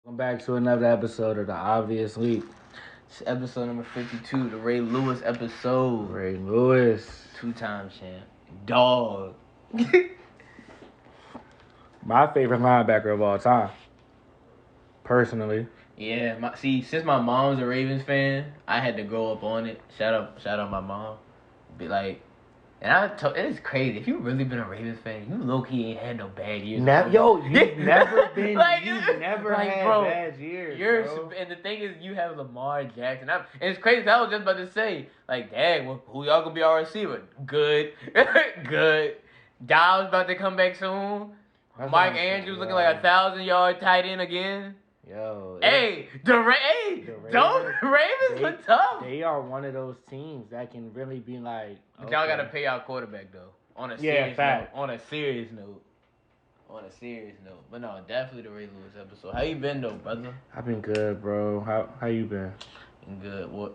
Welcome back to another episode of the Obvious Leap. It's episode number 52, the Ray Lewis episode. Ray Lewis. 2-time champ. Dog. My favorite linebacker of all time. Personally. Yeah, since my mom's a Ravens fan, I had to grow up on it. Shout out my mom. Be like, it is crazy. If you've really been a Ravens fan, you low-key ain't had no bad years. You've never been, you've never had bro, bad years, bro. And the thing is, you have Lamar Jackson. And it's crazy. I was just about to say, like, dang, who y'all gonna be our receiver? Good. Good. Dobbs about to come back soon. That's Mike what I'm Andrews saying, looking yo. like 1,000-yard tight end again. Yo. Hey, Ravens look tough. They are one of those teams that can really be like. But y'all gotta pay our quarterback though. On a serious note. On a serious note. But no, definitely the Ray Lewis episode. How you been though, brother? I've been good, bro. How you been? Been good. Well,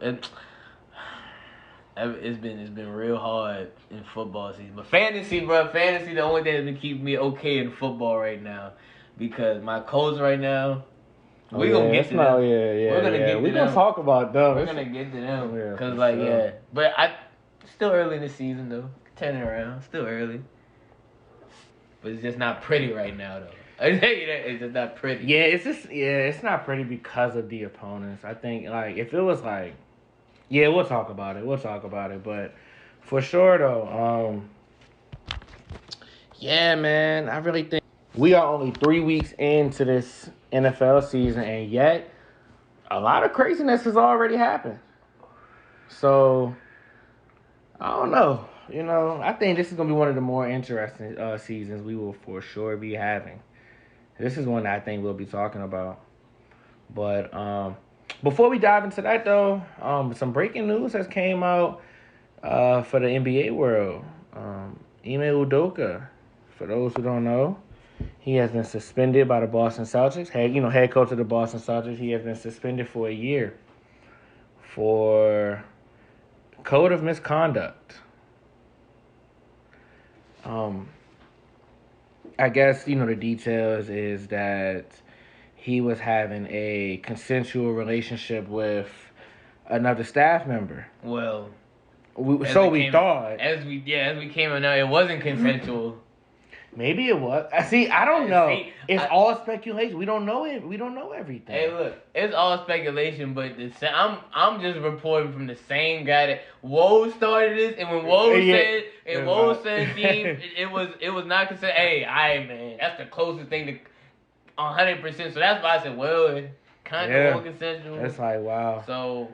it's been real hard in football season. But fantasy, the only thing that's been keeping me okay in football right now. Because my Colts right now, we're gonna get to them. We're gonna get to them. We're gonna talk about them. We're gonna get to them. Yeah, Cause for sure. But still early in the season though. Turning around, still early. But it's just not pretty right now though. I tell you that it's just not pretty. Yeah, it's not pretty because of the opponents. I think like if it was like, yeah, we'll talk about it. But for sure though, yeah, man, I really think we are only 3 weeks into this NFL season, and yet a lot of craziness has already happened. So I don't know. You know, I think this is gonna be one of the more interesting seasons we will for sure be having. This is one that I think we'll be talking about. But before we dive into that, though, some breaking news has came out for the NBA world. Ime Udoka, for those who don't know, he has been suspended by the Boston Celtics. Head coach of the Boston Celtics. He has been suspended for a year for code of misconduct. I guess, the details is that he was having a consensual relationship with another staff member. Well, we thought. As we came to know, it wasn't consensual. Maybe it was. See, I don't know. It's all speculation. We don't know it. We don't know everything. Hey, look, it's all speculation, but I'm just reporting from the same guy that Woj started this, and when Woj said team, it was not considered. Hey, man, that's the closest thing to 100%. So that's why I said, well, it kind of more consensual. That's like wow. So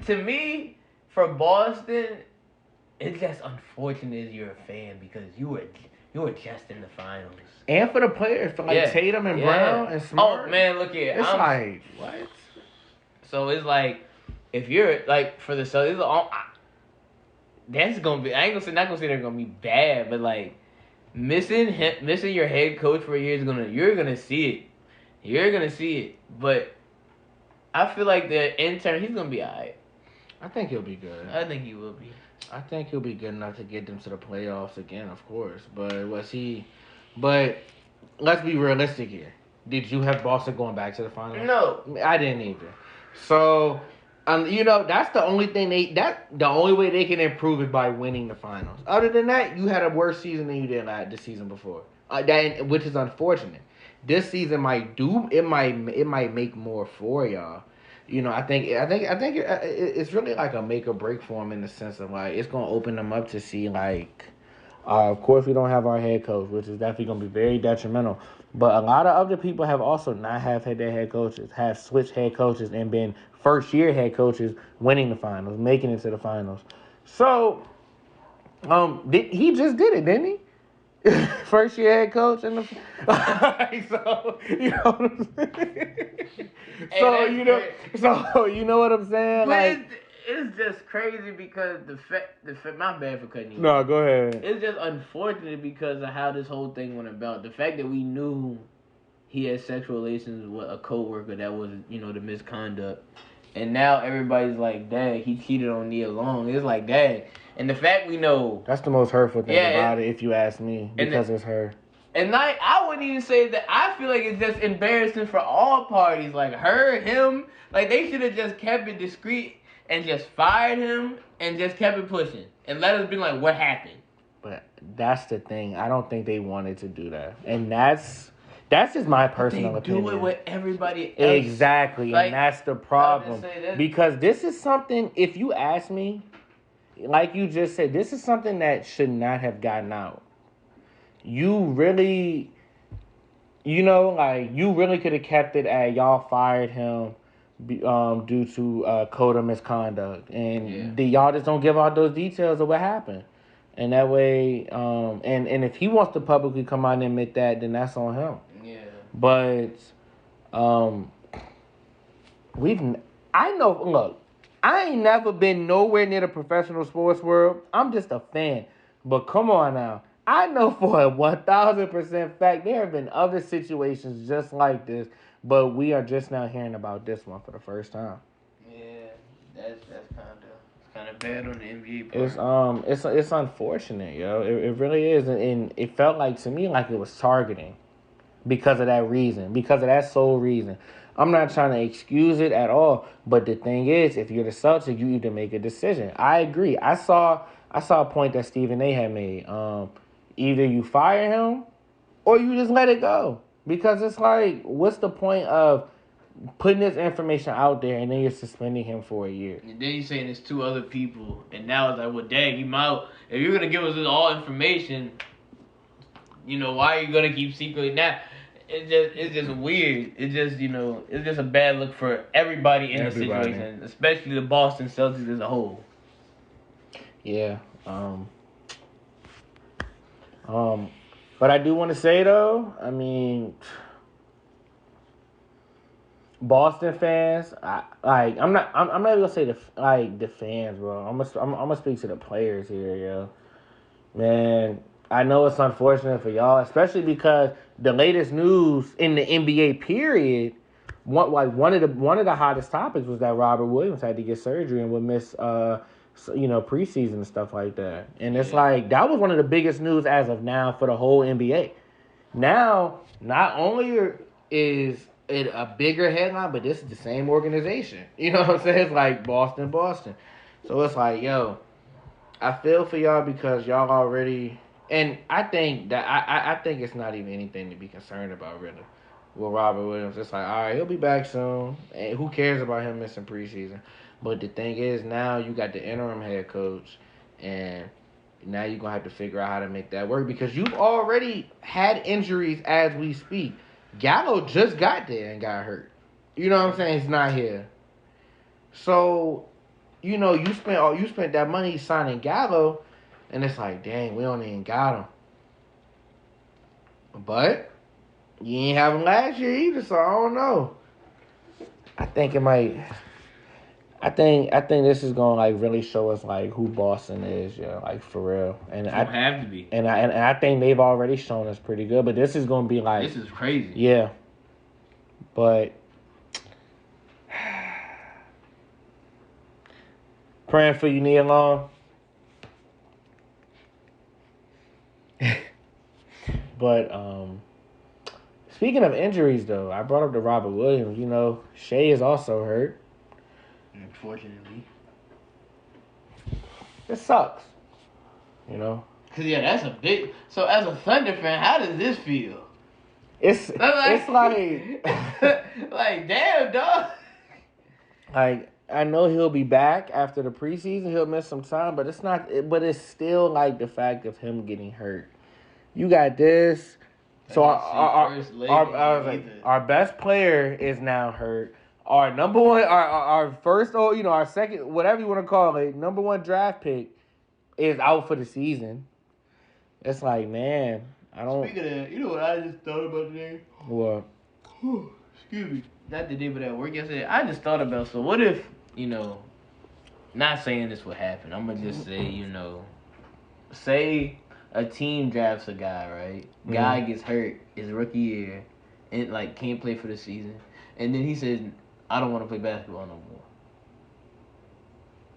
to me for Boston. It's just unfortunate you're a fan because you were just in the finals. And for the players, for Tatum and Brown and Smart. Oh man, look here. It's like what? So it's like if you're like for the Celtics, that's gonna be. I ain't not gonna say they're gonna be bad, but like missing your head coach for a year you're gonna see it. You're gonna see it, but I feel like the intern he's gonna be alright. I think he'll be good. I think he will be. I think he'll be good enough to get them to the playoffs again, of course. But was he? But let's be realistic here. Did you have Boston going back to the finals? No, I didn't either. So, that's the only thing the only way they can improve is by winning the finals. Other than that, you had a worse season than you did the season before. Which is unfortunate. This season might make more for y'all. I think it's really like a make or break for them in the sense of like it's gonna open them up to see like, of course we don't have our head coach, which is definitely gonna be very detrimental. But a lot of other people have also not had their head coaches, have switched head coaches and been first year head coaches, winning the finals, making it to the finals. So, he just did it, didn't he? First year head coach and so you know what I'm saying. So you know what I'm saying. But like it's just crazy because the fact my bad for cutting you. No, go ahead. It's just unfortunate because of how this whole thing went about. The fact that we knew he had sexual relations with a coworker that was the misconduct, and now everybody's like, dang, he cheated on Nia Long. It's like, dang. And the fact we know... That's the most hurtful thing about it, if you ask me, because it's her. And I wouldn't even say that. I feel like it's just embarrassing for all parties. Like her, him. Like they should have just kept it discreet and just fired him and just kept it pushing and let us be like, what happened? But that's the thing. I don't think they wanted to do that, and that's just my personal opinion. They do it with everybody else. Exactly, Like, and that's the I'll problem. just say that. Because this is something. If you ask me, like you just said, this is something that should not have gotten out. You really, like you really could have kept it at y'all fired him due to code of misconduct, and y'all just don't give out those details of what happened. And that way, and if he wants to publicly come out and admit that, then that's on him. Yeah. But I know. Look, I ain't never been nowhere near the professional sports world. I'm just a fan. But come on now, I know for a 1,000% fact there have been other situations just like this, but we are just now hearing about this one for the first time. Yeah, that's kind of bad on the NBA part. It's unfortunate, yo. It really is, and it felt like to me like it was targeting because of that reason, because of that sole reason. I'm not trying to excuse it at all, but the thing is, if you're the Celtics, you need to make a decision. I agree. I saw a point that Stephen A had made. Either you fire him or you just let it go, because it's like, what's the point of putting this information out there and then you're suspending him for a year? And then you're saying it's two other people, and now it's like, well, dang, you might. If you're gonna give us all information, why are you gonna keep secretly now? It's just weird. It's just it's just a bad look for everybody in the situation, especially the Boston Celtics as a whole. Yeah. But I do want to say though, I mean, Boston fans, I'm not even gonna say the fans, bro. I'm gonna speak to the players here, yo. Man, I know it's unfortunate for y'all, especially because the latest news in the NBA period, one of the hottest topics was that Robert Williams had to get surgery and would miss preseason and stuff like that. And it's like that was one of the biggest news as of now for the whole NBA. Now, not only is it a bigger headline, but this is the same organization. You know what I'm saying? It's like Boston. So it's like, yo, I feel for y'all because y'all already, and I think that I think it's not even anything to be concerned about really with Robert Williams. It's like, all right, he'll be back soon. And who cares about him missing preseason? But the thing is, now you got the interim head coach, and now you're going to have to figure out how to make that work because you've already had injuries as we speak. Gallo just got there and got hurt. You know what I'm saying? He's not here. So, you spent that money signing Gallo, and it's like, dang, we don't even got him. But you ain't have him last year either, so I don't know. I think it might. I think this is gonna like really show us like who Boston is, like for real. And I have to be. And I think they've already shown us pretty good, but this is gonna be like, this is crazy. Yeah. But praying for you, Nia Long. But speaking of injuries though, I brought up the Robert Williams. Shea is also hurt. Unfortunately. It sucks. Cause that's a big. So as a Thunder fan, how does this feel? It's like like damn dog. Like I know he'll be back after the preseason. He'll miss some time, but it's not. But it's still like the fact of him getting hurt. You got this. So our best player is now hurt. Our number one, our first, our second, whatever you want to call it, number one draft pick is out for the season. It's like, man, I don't. Speaking of that, you know what I just thought about today? What? Excuse me. Not the day, but at work yesterday. I just thought about, so what if, not saying this would happen. I'm going to just say, say a team drafts a guy, right? Mm-hmm. Guy gets hurt his rookie year and, can't play for the season. And then he says, I don't want to play basketball no more.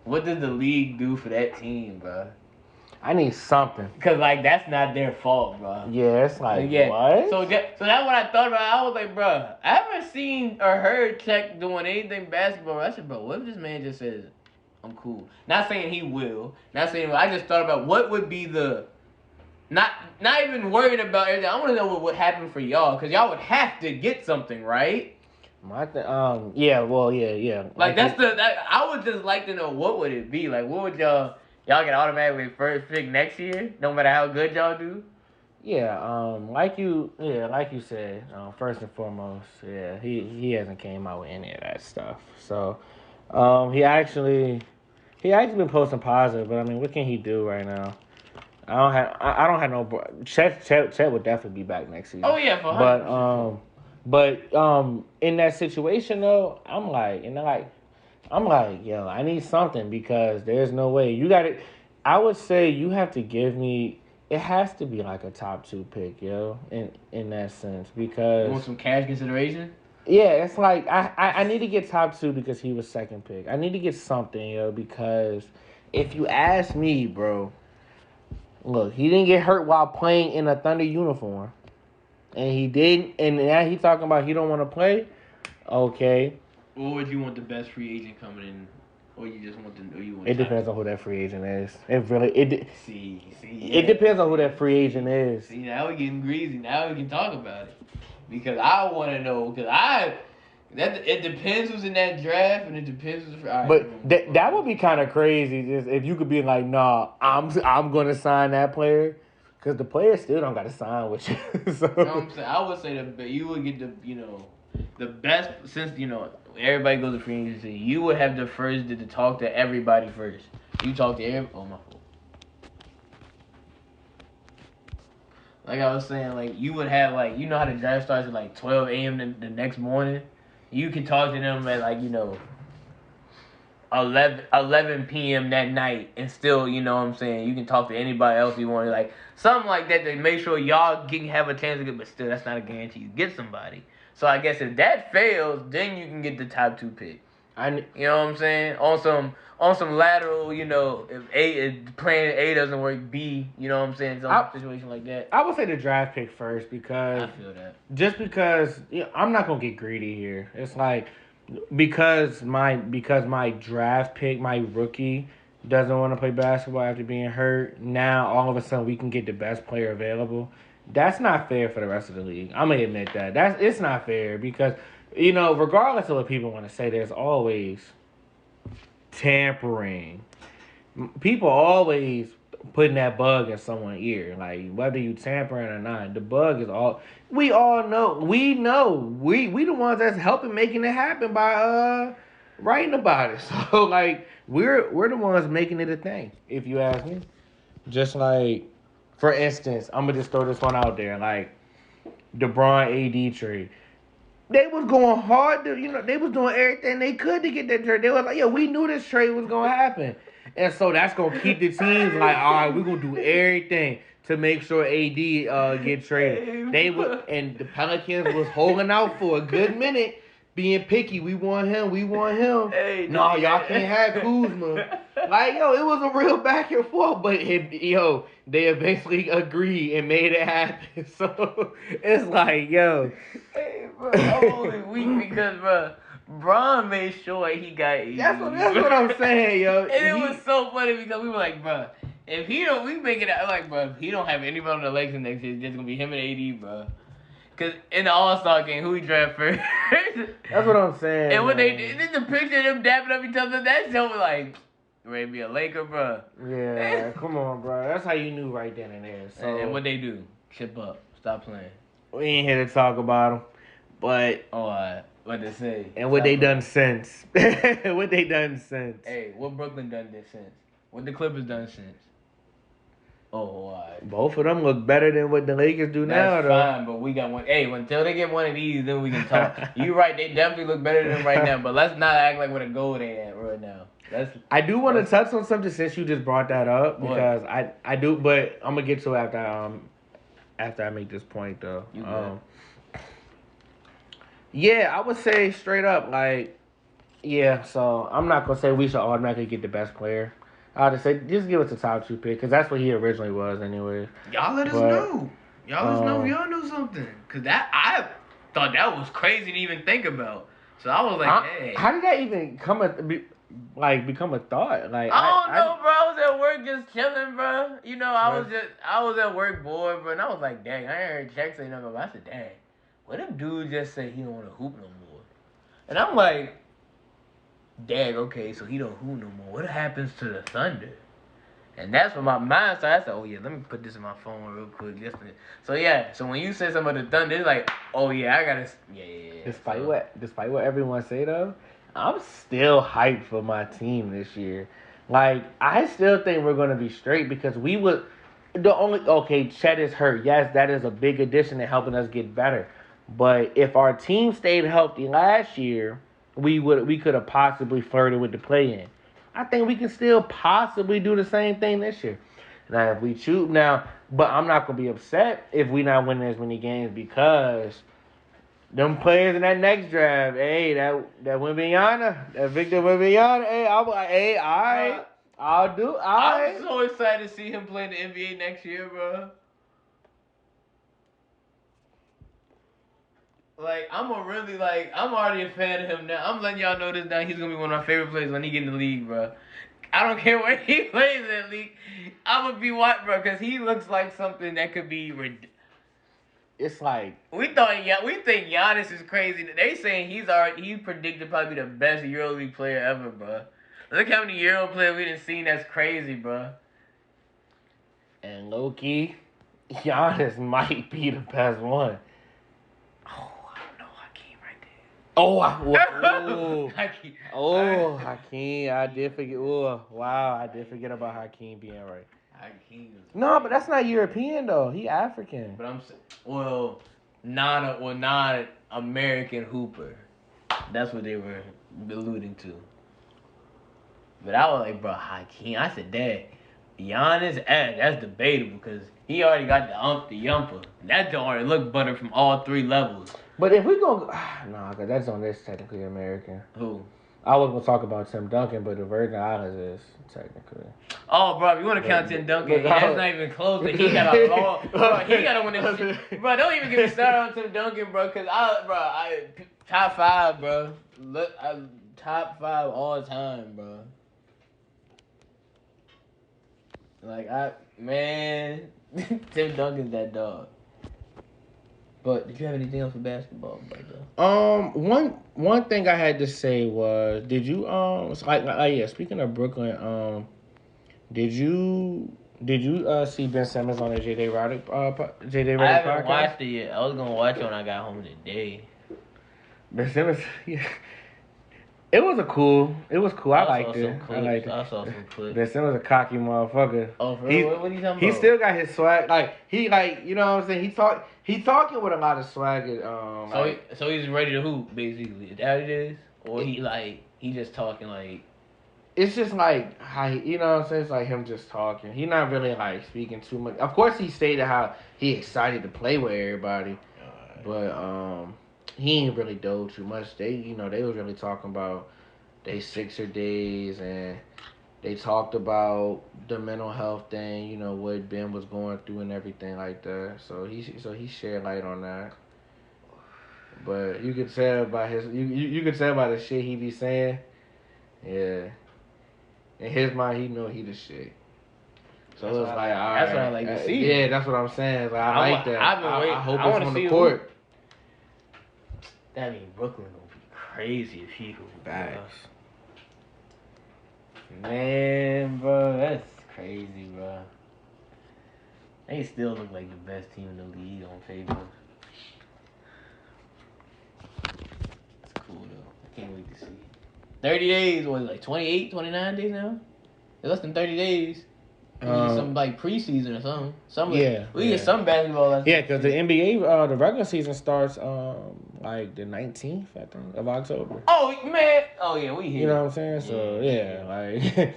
What does the league do for that team, bro? I need something. Cause like that's not their fault, bro. Yeah, it's like Yeah. what? So that's what I thought about. I was like, bro, I haven't seen or heard Tech doing anything basketball. I said, bro, what if this man just says, I'm cool? Not saying he will. Not saying. I just thought about what would be the. Not even worried about everything. I want to know what would happen for y'all, cause y'all would have to get something, right? Yeah. Well, yeah. Like I would just like to know what would it be. Like, what would y'all get automatically first pick next year, no matter how good y'all do? Yeah, like you said, first and foremost, yeah, he hasn't came out with any of that stuff. So, he actually been posting positive, but I mean, what can he do right now? I don't have no. Chet would definitely be back next season. Oh yeah, for 100%. But in that situation though, I'm like, yo, I need something because there's no way you got it. I would say you have to give me. It has to be like a top 2 pick, yo, in that sense, because... You want some cash consideration? Yeah, it's like, I need to get top 2 because he was second pick. I need to get something, yo, because if you ask me, bro, look, he didn't get hurt while playing in a Thunder uniform. And he didn't, and now he talking about he don't want to play? Okay. Or would you want the best free agent coming in? Or you just want the... Or you want it depends on who that free agent is. It depends on who that free agent is. See, now we're getting greasy. Now we can talk about it. Because I want to know. It depends who's in that draft, and it depends who's... Right, but that would be kind of crazy just if you could be like, nah, I'm going to sign that player. Because the player still don't got to sign with you. So. You know what I'm saying? I would say that you would get the best, since, everybody goes to free agency, you would have the first to talk to everybody first. You talk to everybody. Oh, my fault. Like I was saying, like, you would have, like, you know how the draft starts at, like, 12 a.m. the next morning? You can talk to them at, like, 11 p.m. that night and still, you know what I'm saying, you can talk to anybody else you want. Like, something like that to make sure y'all can have a chance to get, but still, that's not a guarantee you get somebody. So I guess if that fails, then you can get the top 2 pick. You know what I'm saying? On some lateral, if plan A doesn't work, B, you know what I'm saying? Some situation like that. I would say the draft pick first because... I feel that. Just because I'm not going to get greedy here. It's like, because my draft pick, my rookie, doesn't want to play basketball after being hurt, now all of a sudden we can get the best player available. That's not fair for the rest of the league. I'm going to admit that. It's not fair because, regardless of what people want to say, there's always tampering. People always putting that bug in someone's ear. Like, whether you tampering or not, the bug is all... We all know. We know. We the ones that's helping making it happen by writing about it. So, like, we're the ones making it a thing, if you ask me. Just like... For instance, I'm going to just throw this one out there. Like, LeBron AD trade. They was going hard. They was doing everything they could to get that trade. They was like, yeah, we knew this trade was going to happen. And so that's going to keep the teams like, all right, we're going to do everything to make sure AD get traded. And the Pelicans was holding out for a good minute, being picky. We want him. Hey, no, y'all can't have Kuzma. Like, it was a real back and forth, but they eventually agreed and made it happen. So it's like, Hey, bro, I'm only weak because, bro, Bron made sure he got AD. That's what I'm saying, yo. And it was so funny because we were like, bro, if he don't, we make it out like, bro, if he don't have anybody on the Lakers next year, it's just gonna be him and AD, bro. Cause in the All-Star game, who he draft first? That's what I'm saying. And when they did the picture of them dapping up each other, that show was like, ready to be a Laker, bro. Yeah, come on, bro. That's how you knew right then and there. So, and what they do? Chip up. Stop playing. We ain't here to talk about them, but what they say? And what they done since? What they done since? Hey, what Brooklyn done this since? What the Clippers done since? Both of them look better than what the Lakers do now, though. That's fine, but we got one. Hey, until they get one of these, then we can talk. You right, they definitely look better than them right now, but let's not act like what a goal they at right now. I do want to touch on something since you just brought that up because I do, but I'm gonna get to it after I make this point though. Yeah, I would say straight up, like, yeah. So I'm not gonna say we should automatically get the best player. I'll just say, just give us a top 2 pick because that's what he originally was, anyway. Y'all let us But, know. Y'all let us know if y'all know something. Cause that I thought that was crazy to even think about. So I was like, hey. How did that even become a thought? Like I don't know, bro. I was at work just chilling, bro. You know, I was at work bored, bro, and I was like, dang, I ain't heard Jack say nothing. But I said, dang, what if dude just say he don't want to hoop no more? And I'm like, dang, okay, so he don't hoop no more. What happens to the Thunder? And that's what my mind started. I said, oh yeah, let me put this in my phone real quick. So yeah, so when you say something about the Thunder, it's like, oh yeah, I gotta, yeah. Despite what everyone say though, I'm still hyped for my team this year. Like, I still think we're gonna be straight because Chet is hurt. Yes, that is a big addition to helping us get better. But if our team stayed healthy last year, we could have possibly flirted with the play in. I think we can still possibly do the same thing this year. Now, if we choose now, but I'm not gonna be upset if we not winning as many games because them players in that next draft, hey, that Wembanyama, that Victor Wembanyama, hey, I'm like, hey, all right, I'll do, all right. I'm so excited to see him play in the NBA next year, bro. Like, I'm already a fan of him now. I'm letting y'all know this now. He's gonna be one of my favorite players when he get in the league, bro. I don't care where he plays in the league. I'm gonna be what, bro? Because he looks like something that could be. It's like we think Giannis is crazy. They saying he predicted probably the best EuroLeague player ever, bro. Look how many Euro players we done seen. That's crazy, bro. And low-key, Giannis might be the best one. Hakeem, I did forget. Oh, wow, I did forget about Hakeem being right. No, but that's not European though. He African. But non-American hooper. That's what they were alluding to. But I was like, bro, Hakeem. I said, Dad, Giannis, that's debatable because he already got the yumper. That don't already look better from all 3 levels. But if we go, because that's on this technically American. Who? I was gonna talk about Tim Duncan, but the Virgin Islands is technically. Oh, bro, if you want to count Tim Duncan, that's not even close. He got a long. Bro, he got to win this. Bro, don't even get me started on Tim Duncan, bro, because I top 5, bro. Look, top 5 all time, bro. Like Tim Duncan's that dog. But did you have anything else for basketball, brother? One thing I had to say was, did you speaking of Brooklyn, did you see Ben Simmons on the JJ Redick podcast? I haven't watched it yet. I was gonna watch it when I got home today. Ben Simmons, yeah. It was cool. I liked it. I saw some clips. Ben Simmons a cocky motherfucker. Oh, for real? What are you talking about? He still got his swag. You know what I'm saying? He talking with a lot of swag. So he's ready to hoop, basically. Is that what it is? Or he just talking like. It's just like how you know what I'm saying. It's like him just talking. He not really like speaking too much. Of course, he stated how he excited to play with everybody, but he ain't really dove too much. They was really talking about they Sixer days and they talked about the mental health thing, what Ben was going through and everything like that. So he shared light on that. But you could tell by you could tell by the shit he be saying. Yeah. In his mind, he know he the shit. So it's like, all right. That's what I like to see. Yeah, that's what I'm saying. Like, I like that. I hope it's on the court. That means Brooklyn gonna be crazy if he goes back. Man, bro, that's crazy, bro. They still look like the best team in the league on paper. It's cool though. I can't wait to see it. 30 days, what, like 28, 29 days now? It's less than 30 days. We get some like preseason or something. We get some basketball. Yeah, because the NBA, the regular season starts like the 19th, I think, of October. Oh man! Oh yeah, we here. You know what I'm saying? So yeah, like. Yeah,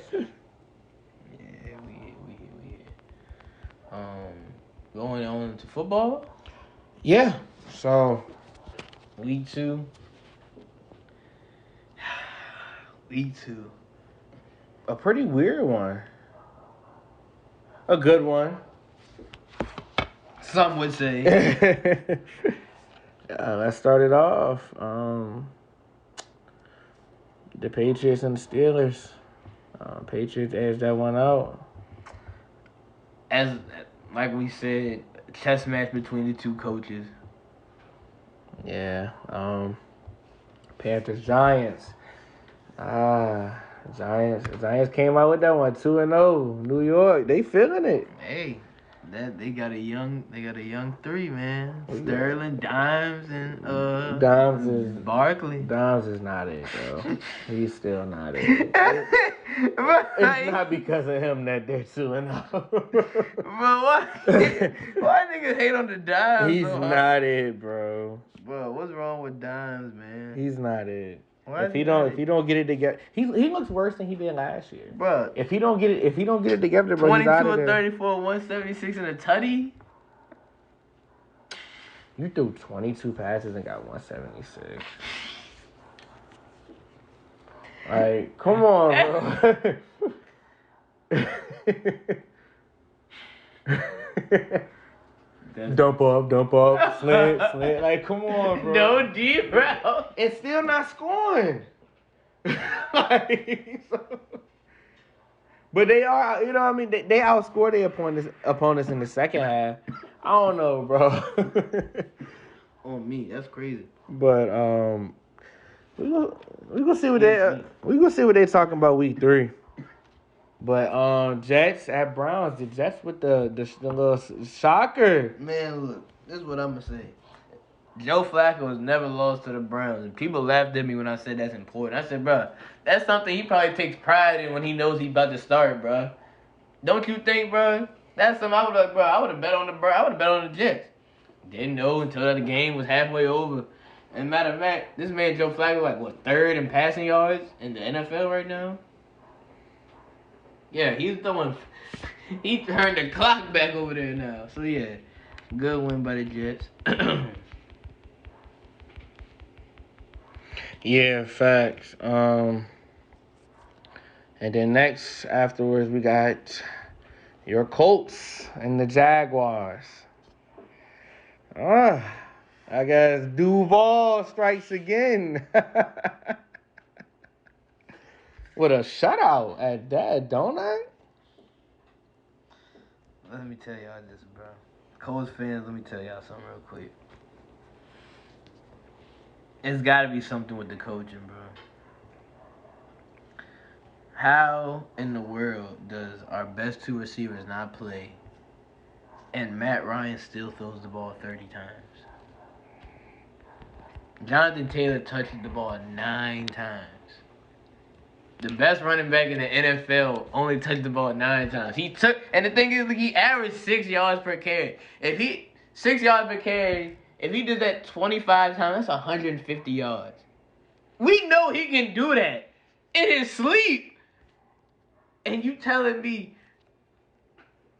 we here. Going on to football. Yeah. So. Week 2. a pretty weird one. A good one. Some would say. Let's start it off. The Patriots and the Steelers. Patriots edged that one out. As like we said, chess match between the two coaches. Yeah. Panthers Giants. Giants came out with that one 2-0. New York, they feeling it. Hey, they got a young three, man. Sterling, Dimes, and Barkley. Dimes is not it, bro. He's still not it. It's not because of him that they're 2-0. But why niggas hate on the Dimes? He's not it, bro. Bro, what's wrong with Dimes, man? He's not it. Why If he don't get it together, he looks worse than he did last year. Bro, If he don't get it together, bro, 22 he's out of or there. 34, 176 and a tutty. You threw 22 passes and got 176. Like, come on, bro. dump up, slant. Like, come on, bro. No deep route. It's still not scoring. But they are, you know what I mean? They outscore their opponents in the second half. I don't know, bro. On me, that's crazy. But we gonna see what they talking about week 3. But Jets at Browns. The Jets with the little shocker. Man, look, this is what I'm gonna say. Joe Flacco has never lost to the Browns, and people laughed at me when I said that's important. I said, bro, that's something he probably takes pride in when he knows he's about to start, bro. Don't you think, bro? That's something I would have bet on the Jets. Didn't know until the game was halfway over. And matter of fact, this man Joe Flacco like what, 3rd in passing yards in the NFL right now? Yeah, he turned the clock back over there now. So yeah, good win by the Jets. Yeah, facts. And then afterwards, we got your Colts and the Jaguars. I guess Duval strikes again. With a shutout at that, don't I? Let me tell y'all this, bro. Colts fans, let me tell y'all something real quick. It's got to be something with the coaching, bro. How in the world does our best 2 receivers not play and Matt Ryan still throws the ball 30 times? Jonathan Taylor touched the ball 9 times. The best running back in the NFL only touched the ball 9 times. And the thing is, he averaged 6 yards per carry. 6 yards per carry, if he did that 25 times, that's 150 yards. We know he can do that in his sleep. And you telling me,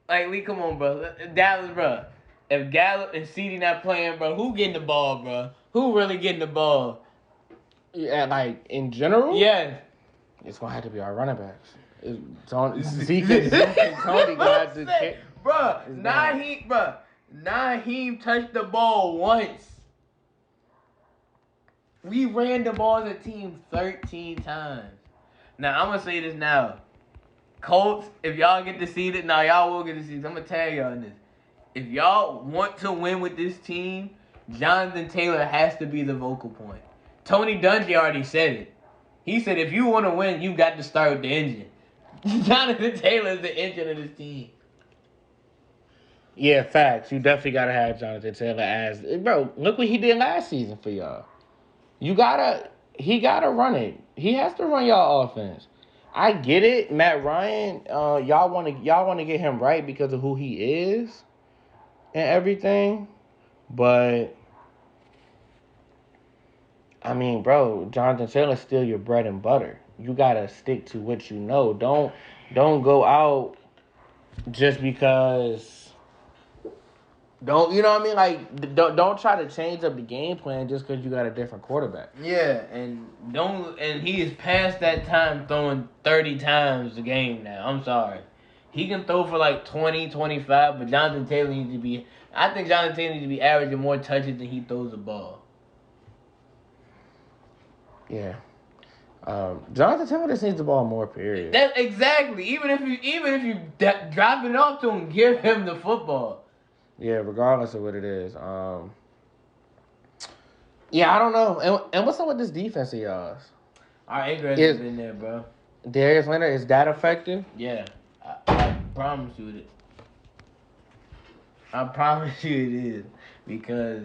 like, Lee, come on, bro. Dallas, bro. If Gallup and CeeDee not playing, bro, who getting the ball, bro? Who really getting the ball? Yeah, like, in general? Yeah. It's going to have to be our running backs. Zeke and Tony going to have to kick. Bro, Naheem touched the ball once. We ran the ball as a team 13 times. Now, I'm going to say this now. Colts, if y'all get to see it, now y'all will get to see it. I'm going to tag y'all in this. If y'all want to win with this team, Jonathan Taylor has to be the vocal point. Tony Dungy already said it. He said, if you want to win, you got to start with the engine. Jonathan Taylor is the engine of this team. Yeah, facts. You definitely got to have Jonathan Taylor as... Bro, look what he did last season for y'all. He got to run it. He has to run y'all offense. I get it, Matt Ryan. Y'all want to get him right because of who he is and everything. But I mean, bro, Jonathan Taylor's still your bread and butter. You gotta stick to what you know. Don't go out just because Don't you know what I mean? Like don't try to change up the game plan just because you got a different quarterback. Yeah, and he is past that time throwing 30 times a game now. I'm sorry. He can throw for like 20, 25, but Jonathan Taylor needs to be. I think Jonathan Taylor needs to be averaging more touches than he throws the ball. Yeah. Jonathan Taylor just needs the ball more. Period. That exactly. Even if you drop it off to him, give him the football. Yeah, regardless of what it is. Yeah, I don't know. And what's up with this defense of y'all's? Our Akers has been there, bro. Darius Leonard, is that effective? Yeah, I promise you it. I promise you it is, because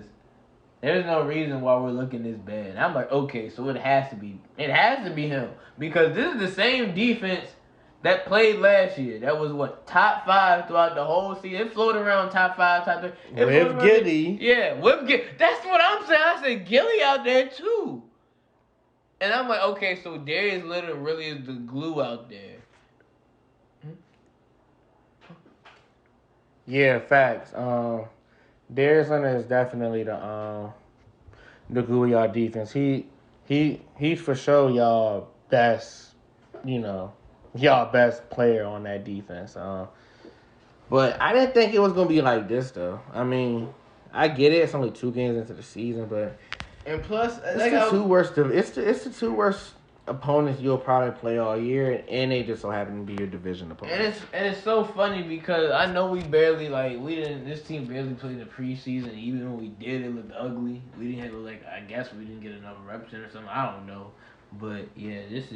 there's no reason why we're looking this bad. I'm like, okay, so it has to be him, because this is the same defense that played last year. That was what, top 5 throughout the whole season. It floated around top 5, top 3. With Gilly. Yeah, with Gilly. That's what I'm saying. I said Gilly out there too. And I'm like, okay, so Darius Leonard really is the glue out there. Yeah, facts. Darius Leonard is definitely the glue of y'all defense. He's for sure y'all best, y'all best player on that defense. But I didn't think it was gonna be like this though. I mean, I get it. It's only 2 games into the season, but and plus, it's the two worst. It's the 2 worst opponents you'll probably play all year, and they just so happen to be your division opponents. And it's so funny because I know we barely this team barely played in the preseason. Even when we did, it looked ugly. We didn't have I guess we didn't get enough reps in or something. I don't know, but yeah, it's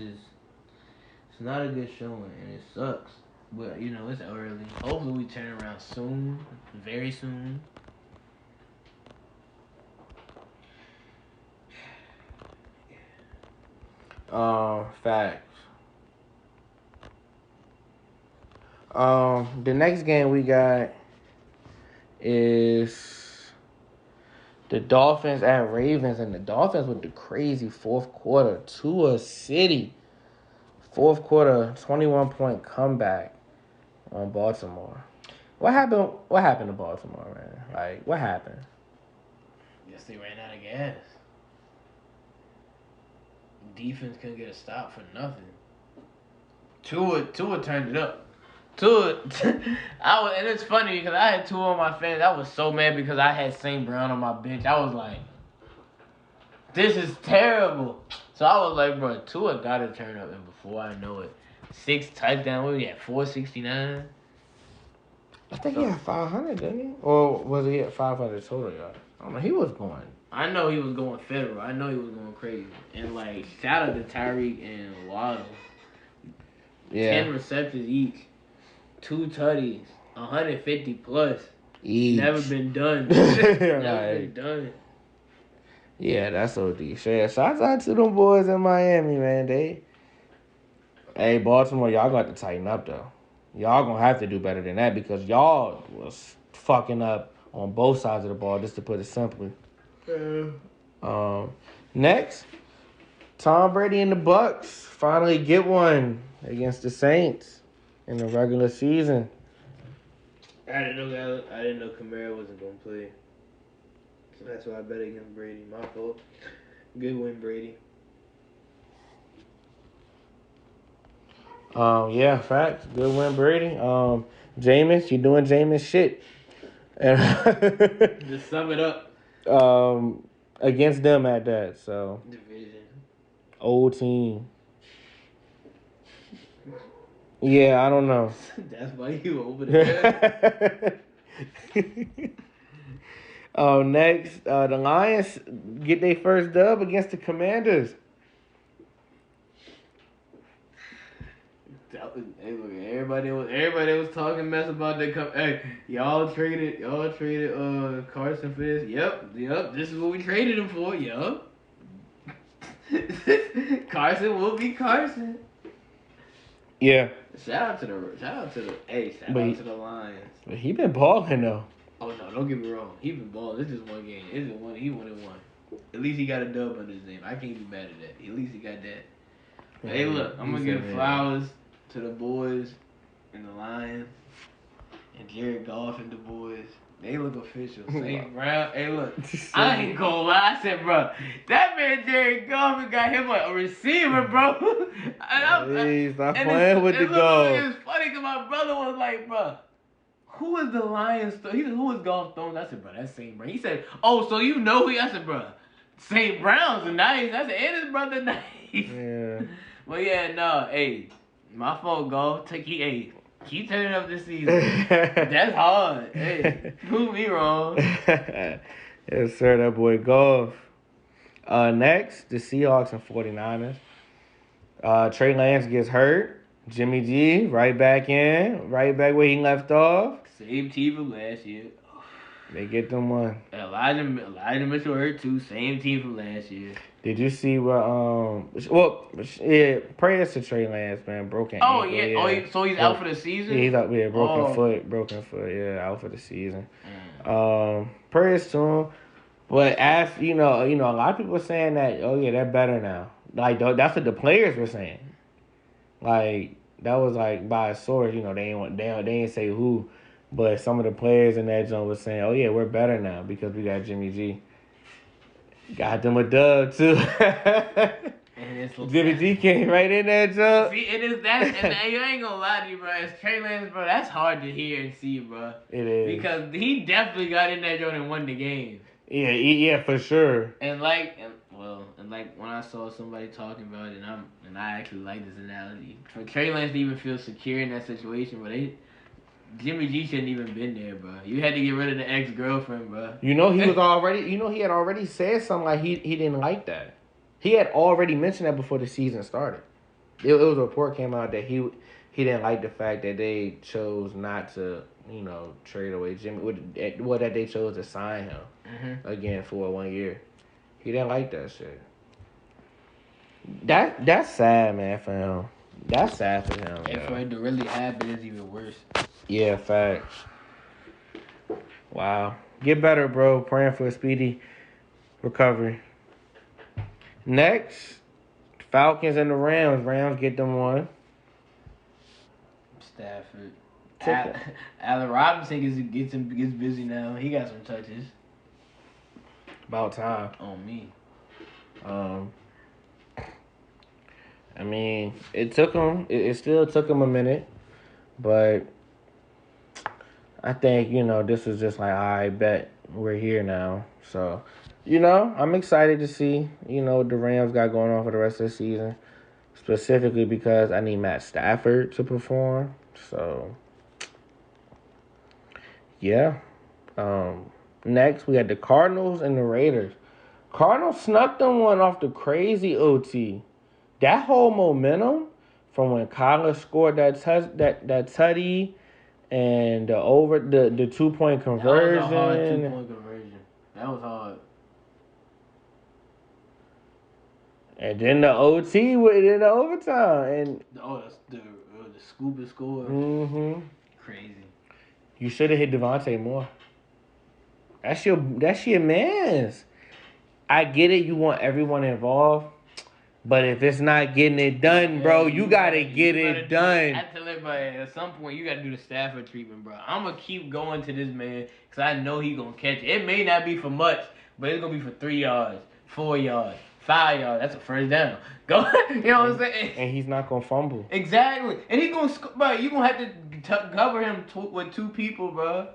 not a good showing, and it sucks. But it's early. Hopefully we turn around soon, very soon. Facts. The next game we got is the Dolphins at Ravens, and the Dolphins with the crazy fourth quarter to a city. Fourth quarter, 21-point comeback on Baltimore. What happened? What happened to Baltimore, man? Like, what happened? Guess they ran out of gas. Defense couldn't get a stop for nothing. Tua turned it up. And it's funny because I had Tua on my fans. I was so mad because I had St. Brown on my bench. I was like, this is terrible. So I was like, bro, Tua gotta turn up, and before I know it, 6 touchdowns. What was he at, 469? I think he had 500, didn't he? Or was he at 500 total yards? I don't know. He was going. I know he was going federal. I know he was going crazy. And shout out to Tyreek and Waddle. Yeah. 10 receptions each, 2 tutties, 150 plus. Each. Never been done. Never been done. Yeah, that's OD. Shouts out to them boys in Miami, man. Hey, Baltimore, y'all got to tighten up, though. Y'all going to have to do better than that because y'all was fucking up on both sides of the ball, just to put it simply. Next, Tom Brady and the Bucks finally get one against the Saints in the regular season. I didn't know Kamara wasn't going to play. So that's why I bet against Brady. My fault. Good win, Brady. Yeah, facts. Good win, Brady. Jameis, you doing Jameis shit. And just sum it up. Against them at that, so. Division. Old team. Yeah, I don't know. That's why you over there. Next, the Lions get their first dub against the Commanders. Everybody was talking mess about the. Hey, y'all traded Carson for this. Yep. This is what we traded him for. Yep. Carson will be Carson. Yeah. Shout out to the Lions. But he been balling though. Oh no, don't get me wrong. He been balling. This is one game. He won and won. At least he got a dub under his name. I can't be mad at that. At least he got that. Yeah, hey, look, I'm gonna give flowers to the boys and the Lions and Jared Goff and the boys. They look official. St. Brown. Hey, look. I ain't gonna lie. I said, bro, that man Jared Goff got him a receiver, bro. Hey, stop playing with the Goff. It's funny because my brother was like, bro, who is the Lions? He said, who is Goff throwing? I said, bro, that's St. Brown. He said, oh, so you know who? I said, bro, St. Brown's nice. I said, and his brother nice. Yeah. But yeah, no, hey, my fault, Goff. Keep turning up this season. That's hard. Hey, prove me wrong. Yes, sir. That boy Goff. Next, the Seahawks and 49ers. Trey Lance gets hurt. Jimmy G right back where he left off. Same team from last year. They get them one. Elijah Mitchell hurt too. Same team from last year. Did you see what? Prayers to Trey Lance, man. Broken Oh ankle, yeah. Oh, so he's out for the season. Yeah, he's out. Yeah, broken foot. Yeah, out for the season. Prayers to him. But as you know, a lot of people are saying that. Oh yeah, they're better now. Like that's what the players were saying. Like that was like by a source. They ain't say who, but some of the players in that joint was saying, "Oh yeah, we're better now because we got Jimmy G." Got them a dub too. Jimmy G came right in that jump. See, it is that, and you ain't gonna lie to you, bro. It's Trey Lance, bro. That's hard to hear and see, bro. It is because he definitely got in that joint and won the game. Yeah, for sure. And when I saw somebody talking about it, and I actually like this analogy. For Trey Lance to even feel secure in that situation, but Jimmy G shouldn't even been there, bro. You had to get rid of the ex-girlfriend, bro. He was already. He had already said something like he didn't like that. He had already mentioned that before the season started. It was a report came out that he didn't like the fact that they chose not to trade away Jimmy. That they chose to sign him again for 1 year. He didn't like that shit. That's sad, man, for him. That's sad for him. And for it to really happen is even worse. Yeah, facts. Wow. Get better, bro. Praying for a speedy recovery. Next, Falcons and the Rams. Rams get them one. Stafford. Allen Robinson gets busy now. He got some touches. About time. On me. I mean, it took him. It still took him a minute, but I think this is just like, I bet we're here now. So, I'm excited to see what the Rams got going on for the rest of the season, specifically because I need Matt Stafford to perform. So, yeah. Next, we had the Cardinals and the Raiders. Cardinals snuck them one off the crazy OT. That whole momentum from when Kyler scored that tutty and the 2-point conversion. That was a hard 2-point conversion. That was hard. And then the OT in the overtime and that's the scoop and score. Mm-hmm. Crazy. You should have hit Devontae more. That's your man's. I get it. You want everyone involved. But if it's not getting it done, bro, you gotta get it done. I tell everybody, at some point, you gotta do the Stafford treatment, bro. I'm gonna keep going to this man because I know he gonna catch it. It may not be for much, but it's gonna be for 3 yards, 4 yards, 5 yards. That's a first down. Go, you know what I'm saying? And he's not gonna fumble. Exactly. And he's gonna, bro, you gonna have to cover him with 2 people, bro.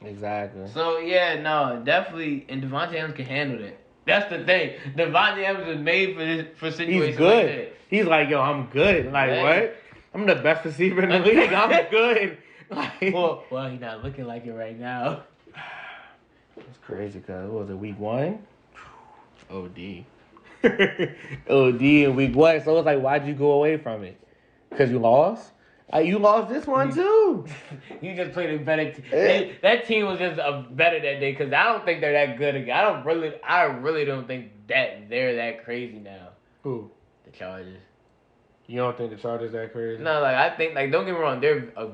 Exactly. So, yeah, no, definitely. And Devontae Adams can handle that. That's the thing. Devontae Adams is made for situations He's good. like that. He's like, yo, I'm good. Like, what? I'm the best receiver in the league. I'm good. Like, well, he's not looking like it right now. It's crazy because what was it, week 1? OD. OD in week 1. So it's like, why'd you go away from it? Because you lost? You lost this one too. You just played a better team. That team was just better that day because I don't think they're that good again. I really don't think that they're that crazy now. Who? The Chargers. You don't think the Chargers that crazy? No, I think don't get me wrong. They're a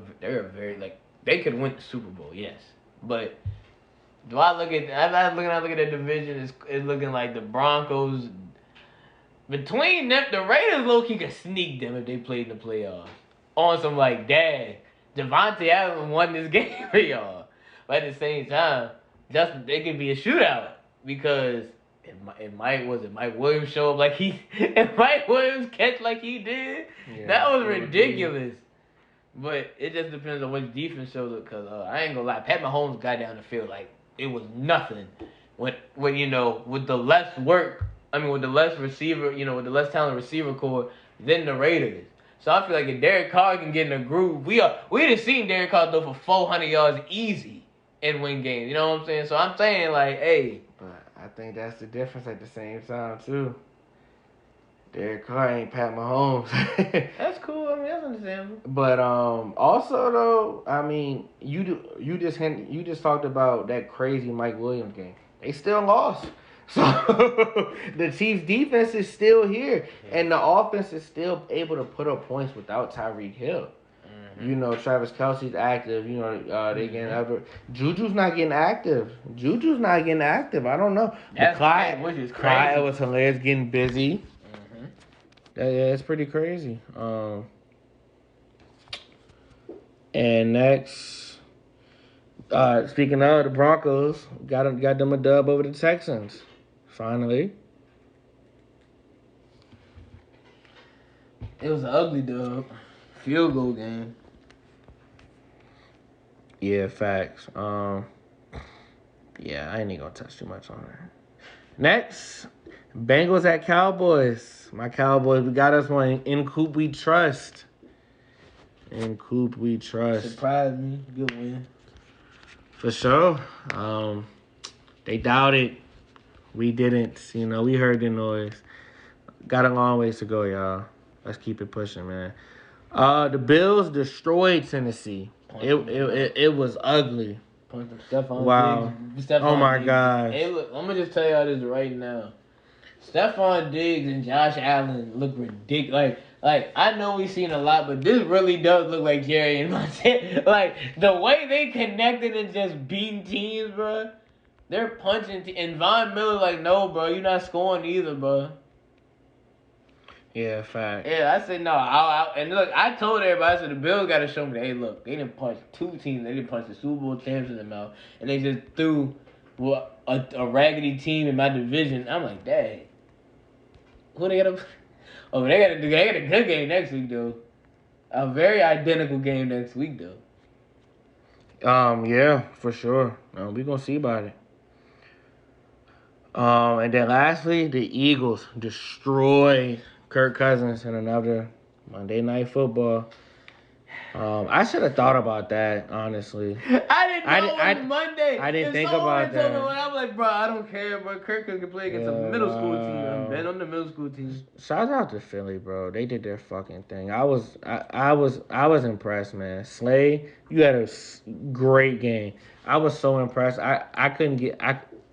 very they could win the Super Bowl, yes. But do I look at that division? It's looking like the Broncos. Between them, the Raiders low-key could sneak them if they played in the playoffs. On some dang, Devontae Adams won this game for y'all. But at the same time, it could be a shootout because it might was it Mike Williams show up like he if Mike Williams catch like he did, that was ridiculous. But it just depends on which defense shows up. Cause I ain't gonna lie, Pat Mahomes got down the field like it was nothing. When with the less work, with the less receiver, with the less talented receiver core than the Raiders. So I feel like if Derek Carr can get in a groove, we done seen Derek Carr throw for 400 yards easy and win games. You know what I'm saying? So I'm saying like, hey. But I think that's the difference at the same time too. Derek Carr ain't Pat Mahomes. That's cool. That's understandable. But also though, you just talked about that crazy Mike Williams game. They still lost. So the Chiefs defense is still here, and the offense is still able to put up points without Tyreek Hill. Mm-hmm. Travis Kelce's active. They getting after. Juju's not getting active. I don't know. That's Clyde was hilarious, getting busy. Yeah, it's pretty crazy. And next, speaking of the Broncos, got them a dub over the Texans. Finally. It was an ugly dub. Field goal game. Yeah, facts. Yeah, I ain't even gonna touch too much on that. Next, Bengals at Cowboys. My Cowboys, we got us one. In Coop we trust. Surprised me. Good win. For sure. They doubted. We didn't. We heard the noise. Got a long ways to go, y'all. Let's keep it pushing, man. The Bills destroyed Tennessee. It was ugly. Wow. Oh my gosh. Hey, look, I'm gonna just tell y'all this right now. Stephon Diggs and Josh Allen look ridiculous. Like I know we've seen a lot, but this really does look like Jerry and Montana. Like the way they connected and just beating teams, bro. They're punching. And Von Miller like, no, bro, you're not scoring either, bro. Yeah, fact. Yeah, I said no. And look, I told everybody, I said the Bills got to show me that. Hey, look, they didn't punch two teams. They didn't punch the Super Bowl champs in the mouth, and they just threw a raggedy team in my division. I'm like, dang. Who they got to? Oh, they got a good game next week though. A very identical game next week though. Yeah, for sure. We gonna see about it. And then lastly, the Eagles destroy Kirk Cousins in another Monday Night Football. I should have thought about that, honestly. I didn't know it was Monday. I didn't think about that. I'm like, bro, I don't care, bro. Kirk can play against a middle school team. I'm betting on the middle school team. Shout out to Philly, bro. They did their fucking thing. I was impressed, man. Slay, you had a great game. I was so impressed. I couldn't get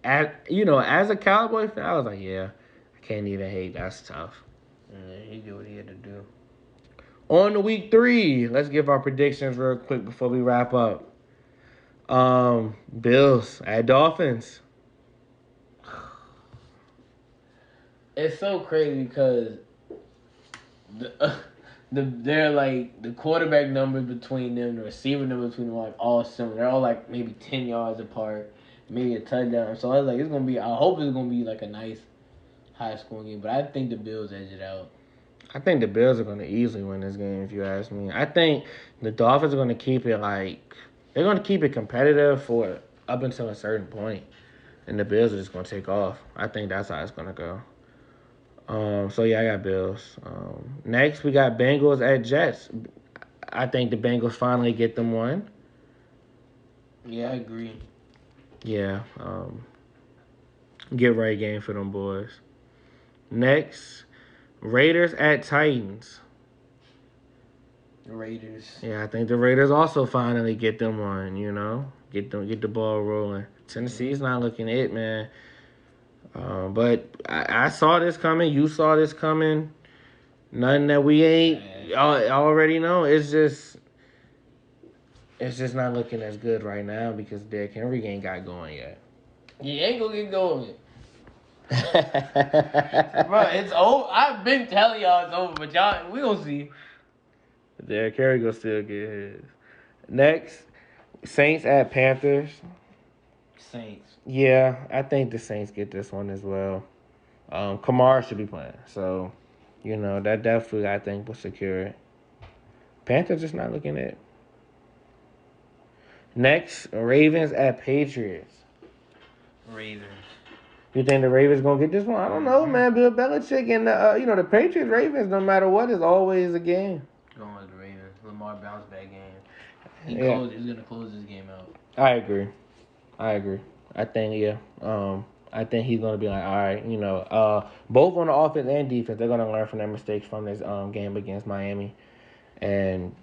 as a Cowboy fan, I was like, yeah, I can't even hate. That's tough. Yeah, he did what he had to do. On to week 3, let's give our predictions real quick before we wrap up. Bills at Dolphins. It's so crazy because they're like the quarterback numbers between them, the receiver numbers between them are like all similar. They're all like maybe 10 yards apart, maybe a touchdown. So I was like, it's gonna be. I hope it's gonna be like a nice, high scoring game. But I think the Bills edge it out. I think the Bills are going to easily win this game, if you ask me. I think the Dolphins are going to keep it they're going to keep it competitive for up until a certain point, and the Bills are just going to take off. I think that's how it's going to go. So yeah, I got Bills. Next, we got Bengals at Jets. I think the Bengals finally get them one. Yeah, I agree. Yeah, get right game for them boys. Next, Raiders at Titans. The Raiders. Yeah, I think the Raiders also finally get them one, Get the ball rolling. Tennessee's not looking it, man. But I saw this coming. You saw this coming. Nothing that we ain't already know. It's just not looking as good right now because Derrick Henry ain't got going yet. He ain't gonna get going. Bro, it's over. I've been telling y'all it's over, but y'all, we gonna see. Derrick Henry gonna still get his. Next, Saints at Panthers. Saints. Yeah, I think the Saints get this one as well. Kamara should be playing, so that definitely I think will secure it. Panthers just not looking at it. Next, Ravens at Patriots. Ravens. You think the Ravens gonna get this one? I don't know, man. Bill Belichick and the Patriots Ravens, no matter what, is always a game. Going with the Ravens. Lamar bounce back game. He's gonna close this game out. I agree. I think I think he's gonna be like, all right, both on the offense and defense, they're gonna learn from their mistakes from this game against Miami, and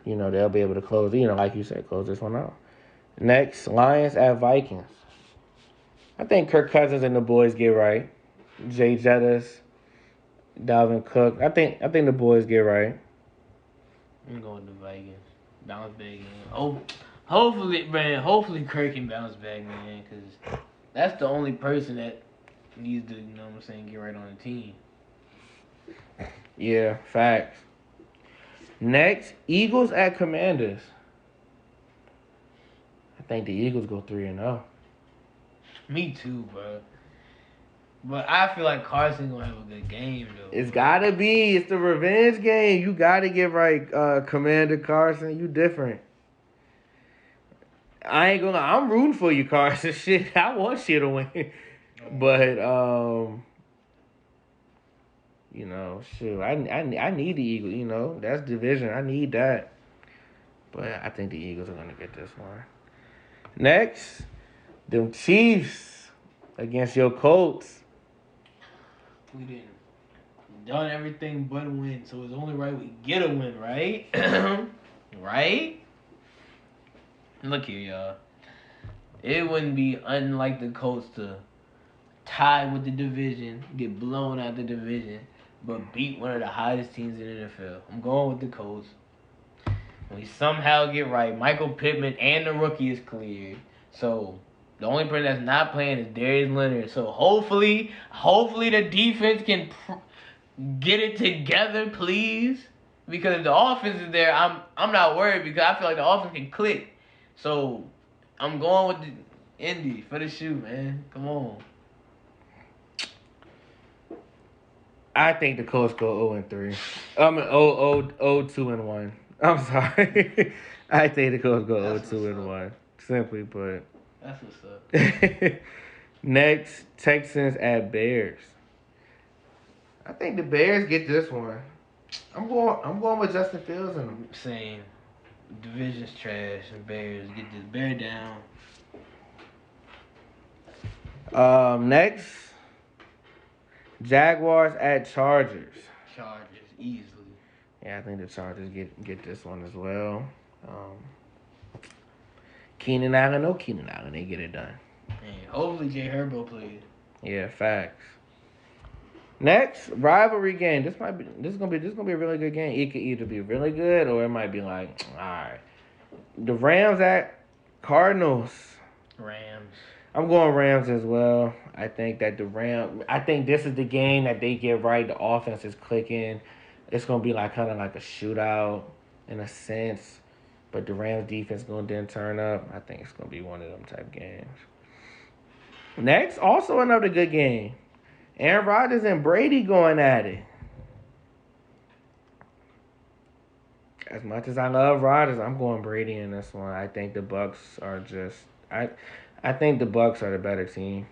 they'll be able to close. Like you said, close this one out. Next, Lions at Vikings. I think Kirk Cousins and the boys get right. Jay Jettis, Dalvin Cook. I think the boys get right. I'm going with the Vikings. Bounce back game. Oh, hopefully Kirk can bounce back, man, because that's the only person that needs to, get right on the team. Yeah, facts. Next, Eagles at Commanders. I think the Eagles go 3-0. Me too, bro. But I feel like Carson gonna have a good game though. It's gotta be. It's the revenge game. You gotta get right, Commander Carson. You different. I ain't gonna lie. I'm rooting for you, Carson. Shit, I want shit to win. But shoot, I need the Eagles. That's division. I need that. But I think the Eagles are gonna get this one. Next, them Chiefs against your Colts. We didn't done everything but win, so it's only right we get a win, right? Right? Look here, y'all. It wouldn't be unlike the Colts to tie with the division, get blown out the division, but beat one of the hottest teams in the NFL. I'm going with the Colts. We somehow get right. Michael Pittman and the rookie is cleared. So the only person that's not playing is Darius Leonard. So hopefully the defense can get it together, please. Because if the offense is there, I'm not worried because I feel like the offense can click. So I'm going with the Indy for the shoe, man. Come on. I think the Colts go 0-3. 0-2-1. I'm sorry. I think the Colts go 0-2-1. Simply put. That's what's up. Next, Texans at Bears. I think the Bears get this one. I'm going with Justin Fields and them. Same. Division's trash and Bears get this bear down. Next, Jaguars at Chargers. Chargers easily. Yeah, I think the Chargers get this one as well. Keenan Allen, they get it done. And hopefully Jay Herbo plays. Yeah, facts. Next, rivalry game. This is gonna be a really good game. It could either be really good or it might be like, all right. The Rams at Cardinals. Rams. I'm going Rams as well. I think that I think this is the game that they get right. The offense is clicking. It's gonna be kind of like a shootout in a sense, but the Rams defense gonna then turn up. I think it's gonna be one of them type games. Next, also another good game. Aaron Rodgers and Brady going at it. As much as I love Rodgers, I'm going Brady in this one. I think the Bucs are just I think the Bucs are the better team.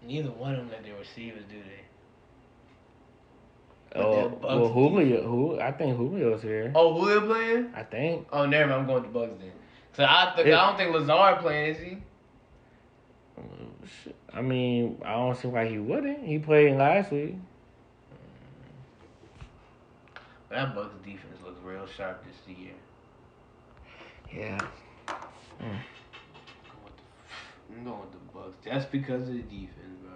Neither one of them let their receivers, do they? Well, Julio. I think Julio's here. Oh, Julio playing? I think. Oh, never mind. I'm going with the Bucs then. So I don't think Lazard playing, is he? I mean, I don't see why he wouldn't. He played last week. That Bucs defense looks real sharp this year. Yeah. I'm going with the Bucs just because of the defense, bro.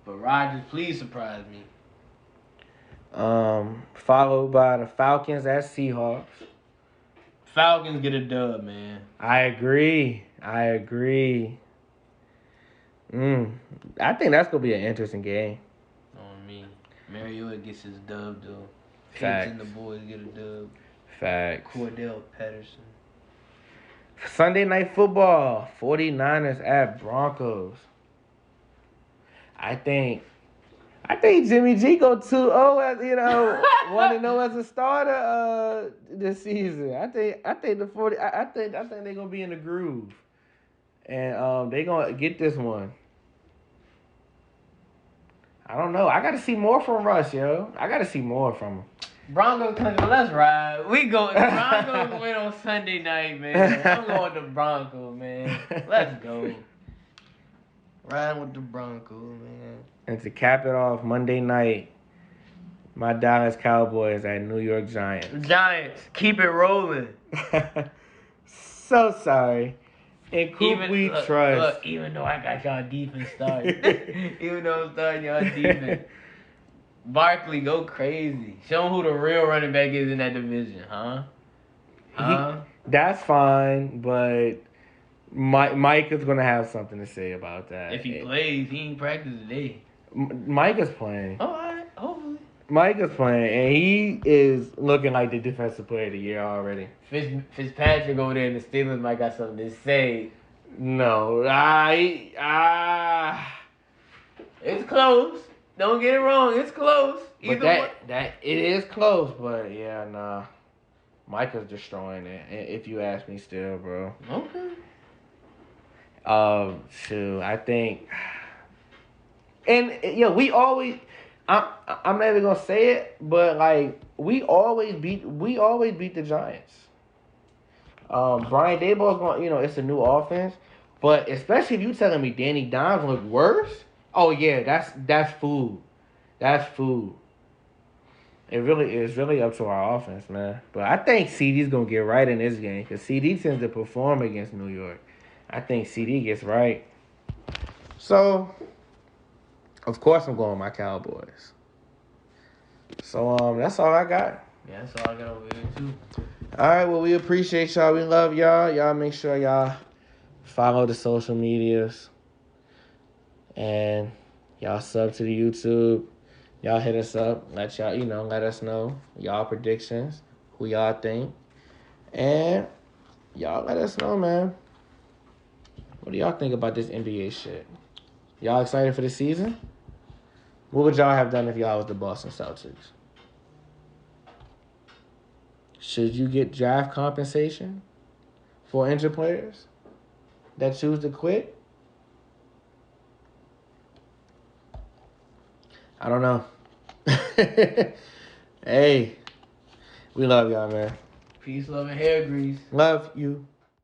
But Rodgers, please surprise me. Followed by the Falcons at Seahawks. Falcons get a dub, man. I agree. I think that's gonna be an interesting game. On me. Mariota gets his dub though. Pitts Facts. and the boys get a dub. Facts. Cordell Patterson. Sunday Night Football. 49ers at Broncos. I think Jimmy G go 2-0 as 1-0 as a starter this season. I think the 40 I think they're gonna be in the groove. And they gonna get this one. I don't know. I gotta see more from Russ, yo. I gotta see more from him. Broncos, let's ride. We go. Broncos win on Sunday night, man. I'm going to Broncos, man. Let's go. Riding with the Broncos, man. And to cap it off, Monday night, my Dallas Cowboys at New York Giants. Giants, keep it rolling. So sorry. In Coop we trust. Look, even though I got y'all defense started. Even though I'm starting y'all defense. Barkley, go crazy. Show him who the real running back is in that division, huh? That's fine, but Mike is going to have something to say about that. If he plays, he ain't practiced today. Mike is playing. Oh, all right. Hopefully. Mike is playing, and he is looking like the defensive player of the year already. Fitzpatrick over there in the Steelers might got something to say. No, It's close. Don't get it wrong. It's close. Either that it is close, but yeah, nah. Mike is destroying it, if you ask me still, bro. Okay. Shoot, I think, and we always. I'm not even gonna say it, but like we always beat the Giants. Brian Daboll's going, it's a new offense, but especially if you telling me Danny Dimes look worse. Oh yeah, that's food. That's food. It really is up to our offense, man. But I think CD's gonna get right in this game because CD tends to perform against New York. I think CD gets right. So, of course, I'm going with my Cowboys. So that's all I got. Yeah, that's all I got over here too. All right, well, we appreciate y'all. We love y'all. Y'all make sure y'all follow the social medias. And y'all sub to the YouTube. Y'all hit us up. Let us know y'all predictions, who y'all think. And y'all let us know, man. What do y'all think about this NBA shit? Y'all excited for the season? What would y'all have done if y'all was the Boston Celtics? Should you get draft compensation for injured players that choose to quit? I don't know. Hey, we love y'all, man. Peace, love, and hair grease. Love you.